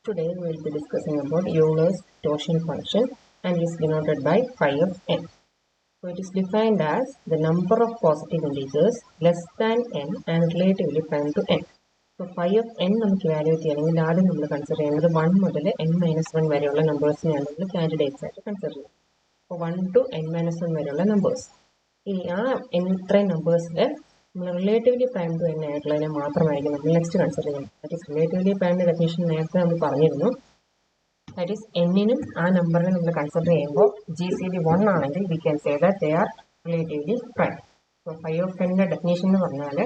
Today we will be discussing about Euler's torsion function and is denoted by phi of n. So it is defined as the number of positive integers less than n and relatively prime to n. So phi of n നമുക്ക് evaluate ചെയ്യണമെങ്കിൽ ആദ്യം നമ്മൾ consider ചെയ്യുന്നത് 1 മുതൽ n - 1 വരെയുള്ള നമ്പേഴ്സിനെയാണ് നമ്മൾ candidates ആയിട്ട് consider ചെയ്യുന്നത്. അപ്പോൾ 1 to n - 1 വരെയുള്ള നമ്പേഴ്സ്. ഇനി ആ ഇത്രയും നമ്പേഴ്സിൽ നമ്മൾ റിലേറ്റീവ്ലി പ്രൈം ടു n ആയിട്ടുള്ളതിനെ മാത്രമായിരിക്കും നമ്മൾ നെക്സ്റ്റ് കൺസിഡർ ചെയ്യുന്നത്. ദാറ്റ് ഈസ് റിലേറ്റീവ്ലി പ്രൈമിന്റെ ഡെഫിനിഷൻ നേരത്തെ നമ്മൾ പറഞ്ഞിരുന്നു. ദാറ്റ് ഈസ് എന്നിനും ആ നമ്പറിനെ നമ്മൾ കൺസിഡർ ചെയ്യുമ്പോൾ GCD 1 ആണെങ്കിൽ we can say that they are relatively prime. So phi of എന്നിന്റെ ഡെഫിനേഷൻ എന്ന് പറഞ്ഞാൽ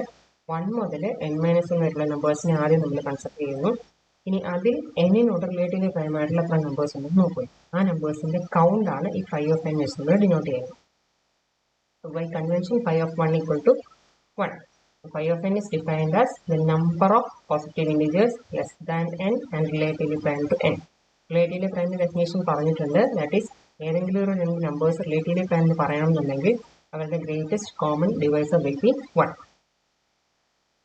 1 മുതൽ n - 1 വരെയുള്ള നമ്പേഴ്സിനെ ആദ്യം നമ്മൾ കൺസിഡർ ചെയ്യുന്നു. ഇനി അതിൽ എന്നിനോട് റിലേറ്റീവ്ലി പ്രൈം ആയിട്ടുള്ള എത്ര നമ്പേഴ്സ് ഉണ്ടെന്ന് നോക്കുക. ആ നമ്പേഴ്സിന്റെ കൗണ്ട് ആണ് ഈ ഫൈ ഓഫ് n വെച്ച് നമ്മൾ ഡിനോട്ട് ചെയ്യുന്നത്. So by convention phi of 1 equal to 1. So phi of n is defined as the number of positive integers less than n and relatively prime to n. Relatively prime definition പറഞ്ഞിട്ടുണ്ട്. That is ഏതെങ്കിലും ഒരു രണ്ട് numbers relatively prime എന്ന് പറയണമെന്നുണ്ടെങ്കിൽ അവരുടെ greatest common divisor will be 1.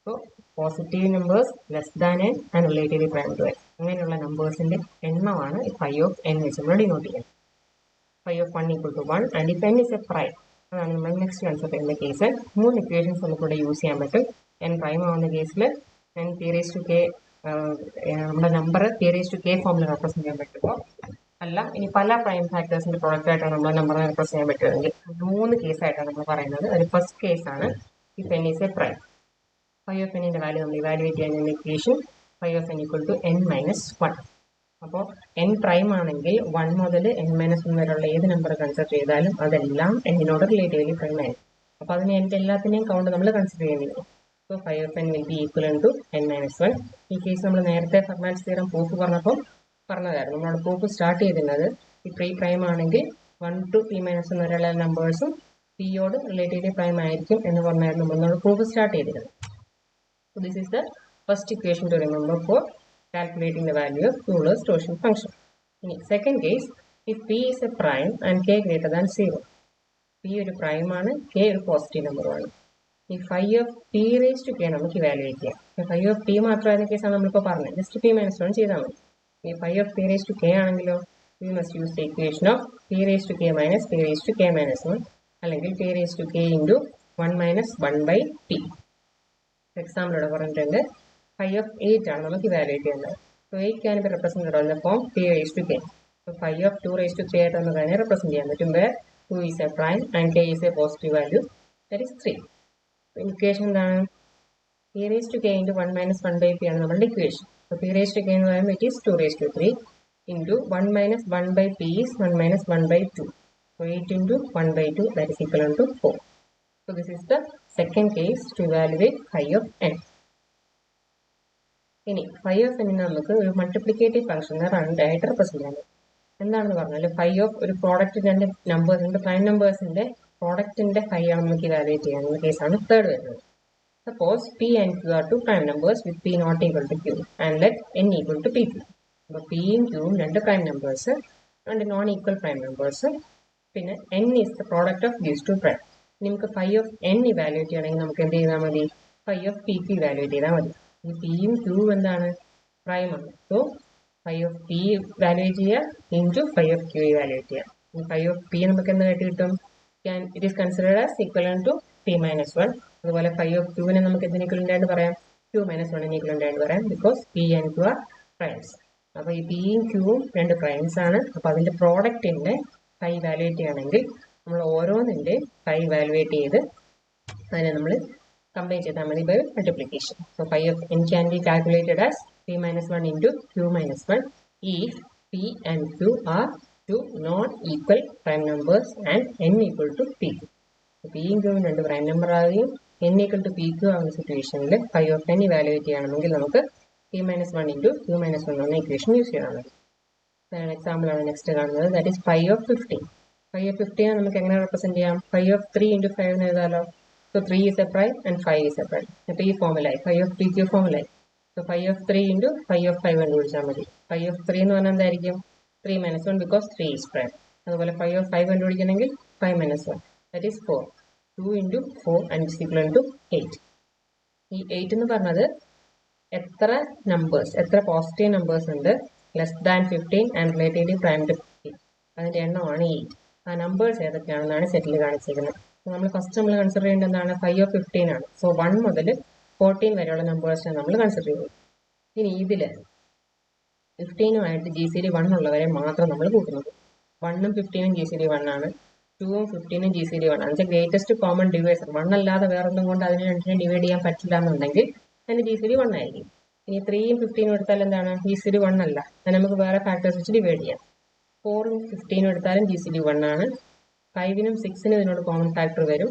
So positive numbers less than n and relatively prime to n. അങ്ങനെയുള്ള നമ്പേഴ്സിന്റെ എണ്ണമാണ് ഈ phi of n വെച്ച് നമ്മൾ ഡിനോട്ട് ചെയ്യുന്നത്. Phi of 1 equal to 1 and if n is a prime, അതാണ് നമ്മൾ നെക്സ്റ്റ് കൺസിഡർ ചെയ്യുന്ന case. 3 equations നമുക്കിവിടെ യൂസ് ചെയ്യാൻ പറ്റും. n പ്രൈം ആവുന്ന കേസിൽ n p⁻k നമ്മുടെ നമ്പർ p⁻k ഫോമിൽ റെപ്രസെന്റ് ചെയ്യാൻ പറ്റുമോ, അല്ല ഇനി പല പ്രൈം ഫാക്ടേഴ്സിന്റെ പ്രോഡക്റ്റ് ആയിട്ടാണ് നമ്മൾ നമ്പറിനെ റെപ്രസെന്റ് ചെയ്യാൻ പറ്റുമെങ്കിൽ 3 കേസായിട്ടാണ് നമ്മൾ പറയുന്നത്. ഒരു ഫസ്റ്റ് കേസാണ് if n is a prime. phi of n ന്റെ വാല്യൂ നമ്മൾ ഇവാലുവേറ്റ് ചെയ്യുന്ന equation phi of n equal to n - 1. അപ്പോൾ n പ്രൈം ആണെങ്കിൽ 1 മുതൽ n - 1 വരെയുള്ള ഏത് നമ്പർ കൺസിഡർ ചെയ്താലും അതെല്ലാം എന്നിനോട് റിലേറ്റീവ്ലി പ്രൈം ആയിരിക്കും. അപ്പോൾ അതിന് എൻ്റെ എല്ലാത്തിനെയും കൗണ്ട് നമ്മൾ കൺസിഡർ ചെയ്യുന്നില്ല. So phi of n will be equivalent to n - 1. ഈ കേസ് നമ്മൾ നേരത്തെ ഫെർമാറ്റ്സ് തിയറം പ്രൂഫ് പറഞ്ഞപ്പോൾ പറഞ്ഞതായിരുന്നു. നമ്മളോട് പ്രൂഫ് സ്റ്റാർട്ട് ചെയ്തിരുന്നത് ഈ പ്രീ പ്രൈം ആണെങ്കിൽ 1 to p - 1 വരെയുള്ള നമ്പേഴ്സും പിയോട് റിലേറ്റീവ്ലി പ്രൈം ആയിരിക്കും എന്ന് പറഞ്ഞായിരുന്നു നമ്മളോട് പ്രൂഫ് സ്റ്റാർട്ട് ചെയ്തിരുന്നത്. So this is the first equation to remember for calculating the value of Euler's torsion function. In second case, if p is a prime and k greater than 0, p ഒരു prime ആണ്, k ഒരു positive നമ്പറുമാണ്. ഈ phi of p raised to k നമുക്ക് evaluate ചെയ്യാം. phi of p മാത്രമായിരുന്ന കേസാണ് നമ്മളിപ്പോൾ പറഞ്ഞത്. Just p - 1 ചെയ്താൽ മതി. ഈ phi of p raised to k ആണെങ്കിലോ we must use the equation of p raised to k minus p raised to k minus 1 അല്ലെങ്കിൽ p raised to k into 1 minus 1 by p. Example ഇവിടെ പറഞ്ഞിട്ടുണ്ട്. phi of 8 ആണ് നമുക്ക് evaluate ചെയ്യുന്നത്. So 8 can be represented on the form p raised to k. So phi of 2 raised to 3 ആയിട്ട് നമുക്ക് അതിനെ represent ചെയ്യാൻ പറ്റും. Where 2 is a prime and k is a positive value, that is 3. Equation എന്താണ്? p raised to k into 1 minus 1 by p ആണ് നമ്മുടെ equation. So p raised to k എന്ന് പറയുമ്പോൾ it is 2 raised to 3 into 1 minus 1 by p is 1 minus 1 by 2. So 8 into 1 by 2, that is equivalent to 4. So this is the second case to evaluate phi of n. ഇനി phi of n നമുക്ക് ഒരു multiplicative ഫംഗ്ഷനെ round ആയിട്ട് represent ചെയ്യാൻ പറ്റും. എന്താണെന്ന് പറഞ്ഞാൽ phi of ഒരു പ്രോഡക്റ്റ് രണ്ട് നമ്പേഴ്സ് രണ്ട് പ്രൈം നമ്പേഴ്സിന്റെ പ്രോഡക്റ്റിന്റെ phi ആണ് നമുക്ക് ഇവാലുവേറ്റ് ചെയ്യാനുള്ള കേസാണ് തേർഡ് വരുന്നത്. Suppose p and q are two prime numbers with p not equal to q and let n equal to p2. അപ്പോൾ p യും q യും രണ്ട് പ്രൈം നമ്പേഴ്സ്, രണ്ട് നോൺ ഈക്വൽ പ്രൈം നമ്പേഴ്സ്, പിന്നെ n is the product of these two prime. നമുക്ക് phi of n evaluate ചെയ്യണമെങ്കിൽ നമുക്ക് എന്ത് ചെയ്താൽ മതി? phi of p ഇവാലുവേറ്റ് ചെയ്താൽ മതി. ഈ p യും q എന്താണ്? പ്രൈം ആണ്. So phi of p evaluate ചെയ്യുക into phi of q evaluate ചെയ്യുക. ഈ phi of p നമുക്ക് എന്തായിട്ട് കിട്ടും? It is considered as equivalent to p - 1. അതുപോലെ phi of q നെ നമുക്ക് എന്തിന് ഈക്വലന്റ് ആയിട്ട് പറയാം? q - 1 ഈക്വലന്റ് ആയിട്ട് പറയാം. Because p and q are primes. അപ്പോൾ ഈ p യും q യും രണ്ട് പ്രൈംസ് ആണ്. അപ്പോൾ അതിന്റെ പ്രോഡക്റ്റിന്റെ phi ഇവാലുവേറ്റ് ചെയ്യണമെങ്കിൽ നമ്മൾ ഓരോന്നിന്റെ phi ഇവാലുവേറ്റ് ചെയ്ത് അതിനെ നമ്മൾ കമ്പൈൻ ചെയ്താൽ മതി by multiplication. So phi of n can be calculated as p - 1 into q - 1 if p and q are two non-equal prime numbers and n equal to p. p യും q യും രണ്ട് prime number ആവുകയും n equal to pq ആവുന്ന സിറ്റുവേഷനിൽ phi of n evaluate ചെയ്യണമെങ്കിൽ നമുക്ക് p - 1 into q - 1 എന്ന equation use ചെയ്താൽ മതി. എക്സാമ്പിൾ ആണ് നെക്സ്റ്റ് കാണുന്നത്. That is phi of 15. phi of 15 നമുക്ക് എങ്ങനെ റെപ്രസെന്റ് ചെയ്യാം? phi of 3 into 5 എന്ന് എഴുതാലോ. So 3 is a prime and 5 is a prime. അപ്പോൾ ഈ ഫോമിലായി phi of pq ഫോമിലായി. So phi of 3 into phi of 5 കണ്ടുപിടിച്ചാൽ മതി. phi of 3 എന്ന് പറഞ്ഞാൽ എന്തായിരിക്കും? 3 - 1 because 3 is prime. അതുപോലെ phi of 5 കണ്ടുപിടിക്കണമെങ്കിൽ 5 - 1, that is 4. 2 into 4 and is equal to 8. ഈ 8 എന്ന് പറഞ്ഞത് എത്ര നമ്പേഴ്സ്, എത്ര പോസിറ്റീവ് നമ്പേഴ്സ് ഉണ്ട് less than 15 and relatively prime to 15. അതിൻ്റെ എണ്ണമാണ് ഈ. ആ നമ്പേഴ്സ് ഏതൊക്കെയാണെന്നാണ് സെറ്റിൽ കാണിച്ചിരിക്കുന്നത്. നമ്മൾ ഫസ്റ്റ് നമ്മൾ കൺസിഡർ ചെയ്യേണ്ടത് എന്താണ്? 5 ഓഫ് 15 ആണ്. സോ 1 മുതൽ 14 വരെയുള്ള നമ്പേഴ്സാണ് നമ്മൾ കൺസിഡർ ചെയ്യുന്നത്. ഇനി ഇതിൽ 15ഉമായിട്ട് GCD 1 ഉള്ളവരെ മാത്രം നമ്മൾ കൂട്ടുന്നത്. 1ഉം 15ഉം GCD 1 ആണ്. 2ഉം 15ഉം GCD 1 ആണ്. ഗ്രേറ്റസ്റ്റ് കോമൺ ഡിവൈസർ 1 അല്ലാതെ വേറൊന്നും കൊണ്ട് അതിനെ രണ്ടിനെ ഡിവൈഡ് ചെയ്യാൻ പറ്റില്ല എന്നുണ്ടെങ്കിൽ അതിന് GCD 1 ആയിരിക്കും. ഇനി 3ഉം 15ഉം എടുത്താൽ എന്താണ്? GCD 1 അല്ല. അത് നമുക്ക് വേറെ ഫാക്ടേഴ്സ് വെച്ച് ഡിവൈഡ് ചെയ്യാം. 4ഉം 15ഉം എടുത്താലും GCD 1 ആണ്. 5നും 6നും ഇതിനോട് കോമൺ ഫാക്ടർ വരും.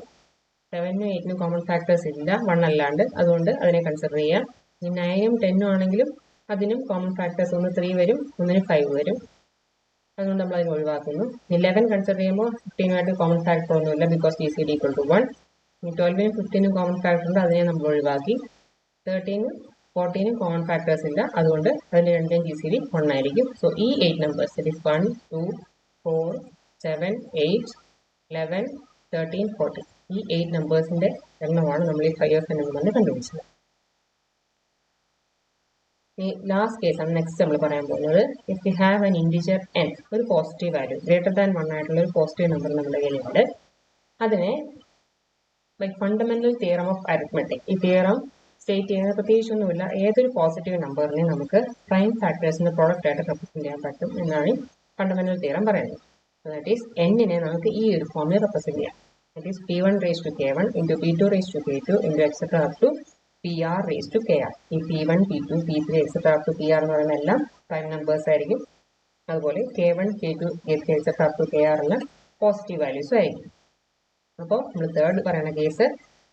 7നും 8നും കോമൺ ഫാക്ടേഴ്സ് ഇല്ല 1 അല്ലാണ്ട്, അതുകൊണ്ട് അതിനെ കൺസിഡർ ചെയ്യാം. ഇനി 9ഉം 10ഉം ആണെങ്കിലും അതിനും കോമൺ ഫാക്ടേഴ്സ് ഒന്ന് 3 വരും, ഒന്നിന് 5 വരും. അതുകൊണ്ട് നമ്മൾ അതിന് ഒഴിവാക്കുന്നു. 11 കൺസിഡർ ചെയ്യുമ്പോൾ 15ഉമായിട്ട് കോമൺ ഫാക്ടർ ഒന്നുമില്ല, ബിക്കോസ് GCD = 1. ഇനി 12നും 15നും കോമൺ ഫാക്ടർ ഉണ്ട്, അതിനെ നമ്മൾ ഒഴിവാക്കി. 13നും 14നും കോമൺ ഫാക്ടേഴ്സ് ഇല്ല, അതുകൊണ്ട് അതിൻ്റെ രണ്ടിനും GCD 1 ആയിരിക്കും. സോ ഈ 8 നമ്പേഴ്സ്, ഇറ്റ് ഈസ് 1, 2, 4, 7, 8, 11, 13, 14. ഈ 8 നമ്പേഴ്സിന്റെ എണ്ണമാണ് നമ്മൾ ഈ 5 of n എന്ന് പറഞ്ഞ് കണ്ടുപിടിച്ചത്. ഈ ലാസ്റ്റ് കേസ് ആണ് നെക്സ്റ്റ് നമ്മൾ പറയാൻ പോകുന്നത്. If we have an integer n, ഒരു പോസിറ്റീവ് വാല്യൂ ഗ്രേറ്റർ ദാൻ 1 ആയിട്ടുള്ള ഒരു പോസിറ്റീവ് നമ്പർ നമ്മുടെ കയ്യിലുണ്ട്. അതിനെ by fundamental theorem of arithmetic, ഈ തിയറം സ്റ്റേറ്റ് ചെയ്യുന്നത് പ്രത്യേകിച്ചൊന്നുമില്ല, ഏതൊരു പോസിറ്റീവ് നമ്പറിനെ നമുക്ക് പ്രൈം ഫാക്ടേഴ്സിന്റെ പ്രോഡക്റ്റ് ആയിട്ട് റെപ്രസെന്റ് ചെയ്യാൻ പറ്റും എന്നാണ് ഫണ്ടമെന്റൽ തിയറം പറയുന്നത്. ദാറ്റ് ഈസ് n-നെ നമുക്ക് ഈ ഒരു ഫോമിൽ റെപ്രസെന്റ് ചെയ്യാം. That is p1 raised to k1 into p2 raised to k2 into etc. up to pr raised to kr. ഈ p1, p2, p3 etc. up to pr എന്ന് പറയുന്ന എല്ലാം പ്രൈം നമ്പേഴ്സ് ആയിരിക്കും. അതുപോലെ k1, k2, k3 etc. up to kr എല്ലാം positive വാല്യൂസും ആയിരിക്കും. അപ്പോൾ നമ്മൾ തേർഡ് പറയുന്ന കേസ്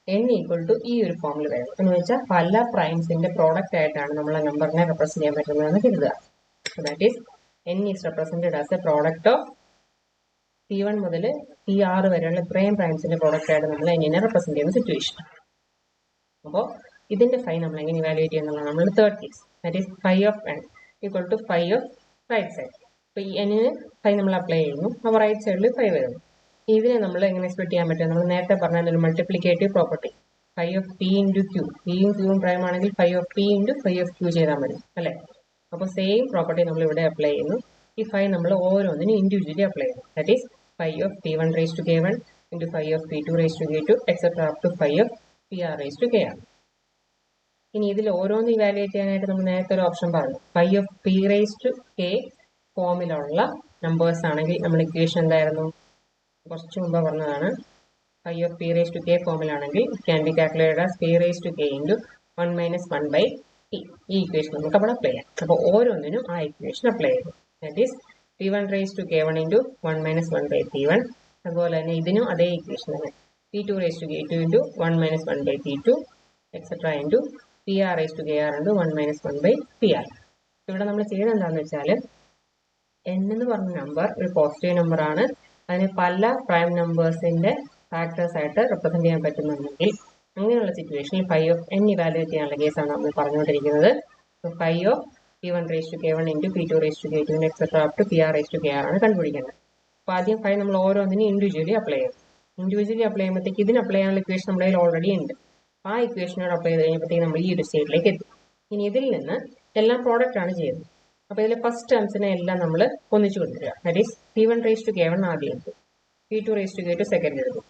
n = ഈ ഒരു ഫോമിൽ വരും. എന്ന് വെച്ചാൽ പല പ്രൈംസിന്റെ പ്രോഡക്റ്റ് ആയിട്ടാണ് നമ്മൾ ആ നമ്പറിനെ റെപ്രസെന്റ് ചെയ്യാൻ പറ്റുന്നതെന്ന് കരുതുക. That is n is represented as a product of P1 മുതൽ PR വരെയുള്ള ഇത്രയും പ്രൈംസിന്റെ പ്രോഡക്റ്റ് ആയിട്ട് നമ്മൾ n-നെ റെപ്രസെന്റ് ചെയ്യുന്ന സിറ്റുവേഷൻ. അപ്പോൾ ഇതിന്റെ ഫൈ നമ്മൾ എങ്ങനെ ഇവാലുവേറ്റ് ചെയ്യുന്നതാണ് നമ്മൾ third case. That is phi of n equal to phi of right side. അപ്പോൾ ഈ n-ന് ഫൈ നമ്മൾ അപ്ലൈ ചെയ്യുന്നു, അപ്പോൾ റൈറ്റ് സൈഡിൽ ഫൈ വരുന്നു. ഇതിനെ നമ്മൾ എങ്ങനെ സ്പ്ലിറ്റ് ചെയ്യാൻ പറ്റും? നമ്മൾ നേരത്തെ പറഞ്ഞ ഒരു multiplicative property, phi of p into q. pയും qയും പ്രൈം ആണെങ്കിൽ phi of p into phi of q ചെയ്താൽ മതി അല്ലേ? അപ്പോൾ സെയിം പ്രോപ്പർട്ടി നമ്മൾ ഇവിടെ അപ്ലൈ ചെയ്യുന്നു. ഈ ഫൈ നമ്മൾ ഓരോന്നിനും ഇൻഡിവിജ്വലി അപ്ലൈ ചെയ്യുന്നു. That is phi of p1 raised to k1 into phi of p2 raised to k2 etc. up to phi of pr raised to kr. ഇനി ഇതിൽ ഓരോന്ന് ഇവാലുവേറ്റ് ചെയ്യാനായിട്ട് നമ്മൾ നേരത്തെ ഒരു ഓപ്ഷൻ പറഞ്ഞു. phi of p raised to k ഫോമിലുള്ള numbers ആണെങ്കിൽ നമ്മൾ ഇക്വേഷൻ എന്തായിരുന്നു? കുറച്ച് മുമ്പ് പറഞ്ഞതാണ്. phi of p raised to k ഫോമിലാണെങ്കിൽ can be calculated as p raised to k into 1 minus 1 by t. ഈ ഇക്വേഷൻ നമുക്ക് അവിടെ അപ്ലൈ ചെയ്യാം. അപ്പോൾ ഓരോന്നിനും ആ ഇക്വേഷൻ അപ്ലൈ ചെയ്തു. That is p1 raised to k1 into 1 minus 1 by p1. അതുപോലെ തന്നെ ഇതിനും അതേ ഇക്വേഷൻ തന്നെ. p2 raised to k2 into 1 minus 1 by p2 etc. into pr raised to kr into 1 minus 1 by pr. ഇവിടെ നമ്മൾ ചെയ്യുന്നത് എന്താണെന്ന് വെച്ചാൽ n എന്ന് പറഞ്ഞ നമ്പർ ഒരു പോസിറ്റീവ് നമ്പർ ആണ്. അതിന് പല പ്രൈം നമ്പേഴ്സിന്റെ ഫാക്ടേഴ്സ് ആയിട്ട് റെപ്രസെന്റ് ചെയ്യാൻ പറ്റുന്നുണ്ടെങ്കിൽ അങ്ങനെയുള്ള സിറ്റുവേഷനിൽ phi of n ഇവാലുവേറ്റ് ചെയ്യാനുള്ള കേസാണ് നമ്മൾ പറഞ്ഞുകൊണ്ടിരിക്കുന്നത്. phi of p1 raised to k1 into p2 raised to k2 etc. up to pr raised to kr ആണ് കണ്ടുപിടിക്കേണ്ടത്. അപ്പോൾ ആദ്യം ഫൈ നമ്മൾ ഓരോന്നിനും ഇൻഡിവിജ്വലി അപ്ലൈ ചെയ്യും. ഇൻഡിവിജ്വലി അപ്ലൈ ചെയ്യുമ്പോഴത്തേക്ക് ഇതിന് അപ്ലൈ ചെയ്യാനുള്ള ഇക്വേഷൻ നമ്മുടെ കയ്യിൽ ഓൾറെഡി ഉണ്ട്. ആ ഇക്വേഷനോട് അപ്ലൈ ചെയ്ത് കഴിയുമ്പോഴത്തേക്ക് നമ്മൾ ഈ ഒരു സ്റ്റേറ്റിലേക്ക് എത്തും. ഇനി ഇതിൽ നിന്ന് എല്ലാം പ്രോഡക്റ്റ് ആണ് ചെയ്യുന്നത്. അപ്പോൾ ഇതിലെ ഫസ്റ്റ് ടേംസിനെ എല്ലാം നമ്മൾ ഒന്നിച്ചു കൊണ്ടുവരിക. That is p1 raised to k1 ആദ്യം എടുത്തു, p2 raised to k2 second എടുത്തു,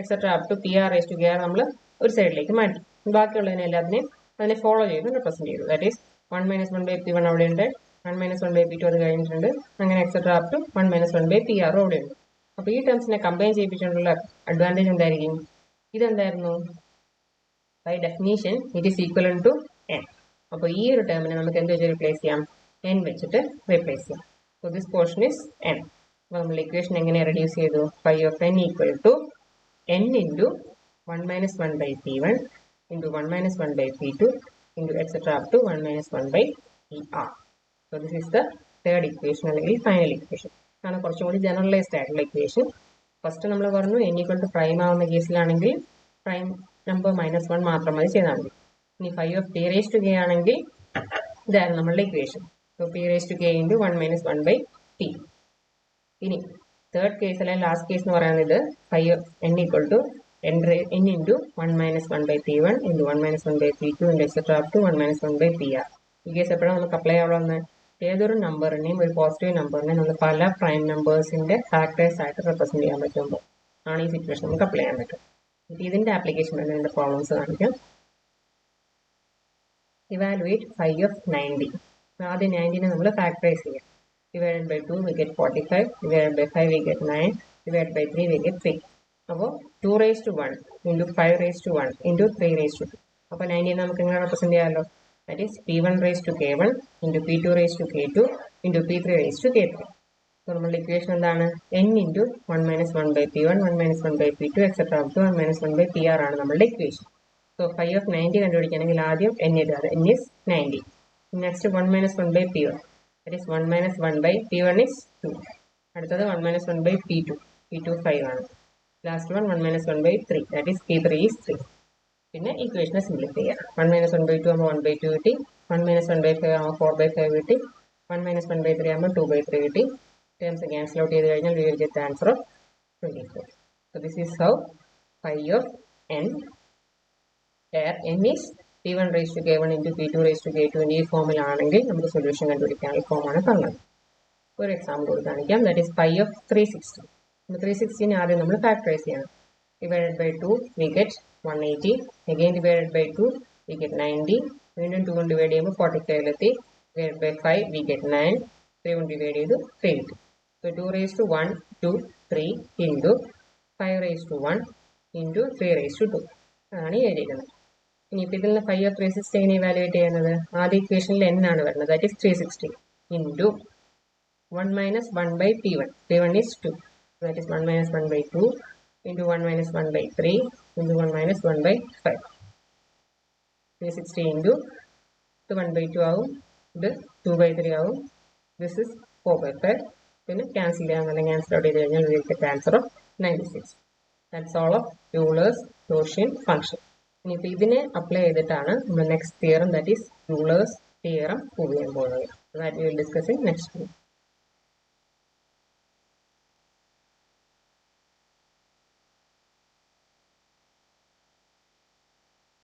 etcetera up to pr raised to kr നമ്മൾ ഒരു സൈഡിലേക്ക് മാറ്റി. ബാക്കിയുള്ളതിനെ എല്ലാത്തിനെയും അതിനെ ഫോളോ ചെയ്ത് റെപ്രസെന്റ് ചെയ്തു. That is 1 minus 1 by p1 അവിടെ ഉണ്ട്, 1 minus 1 by p2 അത് കഴിഞ്ഞിട്ടുണ്ട്, അങ്ങനെ etcetera up to 1 minus 1 by pr അവിടെ ഉണ്ട്. അപ്പോൾ ഈ ടേംസിനെ കമ്പൈൻ ചെയ്യിപ്പിച്ചുകൊണ്ടുള്ള അഡ്വാൻറ്റേജ് എന്തായിരിക്കും? ഇതെന്തായിരുന്നു? By definition it is equal to n. അപ്പോൾ ഈ ഒരു ടേമിനെ നമുക്ക് എന്ത് വെച്ച് റീപ്ലേസ് ചെയ്യാം? n വെച്ചിട്ട് റീപ്ലേസ് ചെയ്യാം. So this portion is n. അപ്പോൾ നമ്മൾ ഇക്വേഷൻ എങ്ങനെ റെഡ്യൂസ് ചെയ്തു? phi of n equal to n into 1 minus 1 by p1 into 1 minus 1 by p2 into etc. up to 1 minus 1 by pr. So this is the third equation അല്ലെങ്കിൽ final equation. ആണ് കുറച്ചും കൂടി generalised ആയിട്ടുള്ള equation. First നമ്മൾ പറഞ്ഞു n equal to prime ആവുന്ന കേസിലാണെങ്കിൽ prime number -1 മാത്രം മതി ചെയ്താൽ മതി. ഇനി phi of p raised to k ആണെങ്കിൽ ഇതാണ് നമ്മളുടെ equation. So p raised to k into 1 minus 1 by p. ഇനി തേർഡ് കേസ് അല്ലെങ്കിൽ ലാസ്റ്റ് കേസ് എന്ന് പറയുന്നത് phi of n equal to n into 1 minus 1 by p1 into 1 minus 1 by p2 into etc. up to 1 minus 1 by pr. ഈ case എപ്പോഴാണ് നമുക്ക് apply ആവുന്നത്? ഏതൊരു നമ്പറിനെയും ഒരു പോസിറ്റീവ് നമ്പറിനെ നമ്മൾ പല പ്രൈം നമ്പേഴ്സിന്റെ ഫാക്ടേഴ്സ് ആയിട്ട് റെപ്രസെന്റ് ചെയ്യാൻ പറ്റുമ്പോൾ ആണ് ഈ സിറ്റുവേഷൻ നമുക്ക് അപ്ലൈ ചെയ്യാൻ പറ്റും. ഇതിന്റെ ആപ്ലിക്കേഷൻ വരുന്ന പ്രോബ്ലംസ് കാണിക്കാം. Evaluate 5 of 90. ആദ്യം 90നെ നമ്മൾ ഫാക്ടറൈസ് ചെയ്യാം. Divided by 2 we get 45, divided by 5 we get 9, divided by 3 we get 3. അപ്പോൾ 2 raised to 1 into 5 raised to 1 into 3 raised to 2. അപ്പോൾ 90 നമുക്ക് എങ്ങനെ റെപ്രസെന്റ് ചെയ്യാമല്ലോ? That is P1 raised to K1 into P2 raised to K2 into P3 raised to K3. So, നമ്മളുടെ equation എന്താണ്? n into 1 minus 1 by P1, 1 minus 1 by P2, etc. up to 1 minus 1 by PR ആണ് നമ്മളുടെ equation. So, 5 of 90 കണ്ടുപിടിക്കണമെങ്കിൽ ആദ്യം n ഇടുക. n is 90. Next 1 minus 1 by P1. That is 1 minus 1 by P1 is 2. അടുത്തത് 1 minus 1 by P2. P2 5 ആണ്. Last one 1 minus 1 by 3. That is P3 is 3. പിന്നെ ഇക്വേഷനെ simplify ചെയ്യാം. 1 minus 1 by 2 ആകുമ്പോൾ 1 by 2 കിട്ടി. 1 minus 1 by 5 ആകുമ്പോൾ 4 by 5 കിട്ടി. 1 minus 1 by 3 ആകുമ്പോൾ 2 by 3 കിട്ടി. ടേംസ് ക്യാൻസൽ ഔട്ട് ചെയ്ത് കഴിഞ്ഞാൽ we will get the answer of 24. So this is how phi of n, where n is P1 raised to K1 into P2 raised to K2 ഈ ഫോമിലാണെങ്കിൽ നമുക്ക് solution കണ്ടുപിടിക്കാൻ ഈ ഫോമാണ് പറഞ്ഞത്. ഒരു എക്സാമ്പിൾ കൂടി കാണിക്കാം. That is pi of 360. 360 ആദ്യം നമ്മൾ ഫാക്ടറൈസ് ചെയ്യണം. Divided by 2 we get 180. again divided by 2 we get 90. വീണ്ടും 2 കൊണ്ട് ഡിവൈഡ് ചെയ്യുമ്പോൾ 45 എത്തി. Divided by 5 we get 9. 3 കൊണ്ട് ഡിവൈഡ് ചെയ്തു 3 കിട്ടി. So 2 raised to 1 2 3 into 5 raised to 1 into 3 raised to 2 അതാണ് ഈ എഴുതിയിരിക്കുന്നത്. ഇനിയിപ്പോൾ ഇതിൽ നിന്ന് 5 of 360 എങ്ങനെ ഇവാലുവേറ്റ് ചെയ്യുന്നത്? ആദ്യ ഇക്വേഷനിൽ n ആണ് വരുന്നത്. That is 360 into 1 minus 1 by P1. P1 is 2. That is 1 minus 1 by 2 into 1 minus 1 by 3 into 1 minus 1 by 5. 360 into 1 by 2 ആവും. ഇത് 2 by 3 ആവും. This is 4 by 5. പിന്നെ ക്യാൻസൽ ചെയ്യാൻ ക്യാൻസൽ ഔട്ട് ചെയ്ത് കഴിഞ്ഞാൽ we will get the answer of 96. That's all of Euler's Gaussian function. ഇനിയിപ്പോൾ ഇതിനെ apply ചെയ്തിട്ടാണ് നമ്മൾ next theorem, that is Euler's theorem prove ചെയ്യാൻ പോകുന്നത്. That we will discuss in next video.